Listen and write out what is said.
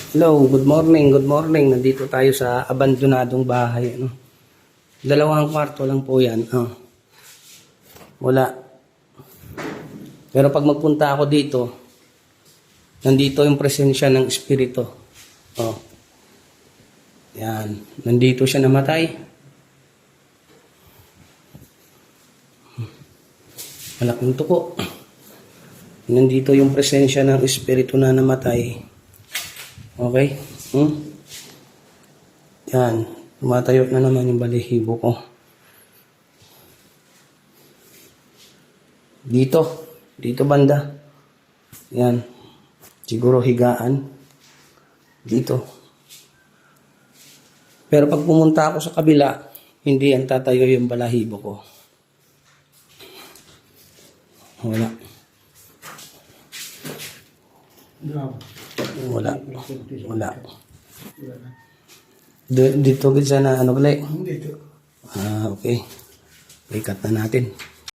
Hello, good morning, good morning. Nandito tayo sa abandonadong bahay. Ano? 2 kwarto lang po yan. Wala. Pero pag magpunta ako dito, nandito yung presensya ng espiritu. Oh. Yan. Nandito siya namatay. Malaking tuko. Nandito yung presensya ng espiritu na namatay. Okay? Yan. Tumatayo na naman yung balahibo ko. Dito. Dito banda. Yan. Siguro higaan. Dito. Pero pag pumunta ako sa kabila, hindi yan tatayo yung balahibo ko. Wala. Wala. Wala. Dito gid sana ano gali? Dito. Okay. Ikat na natin.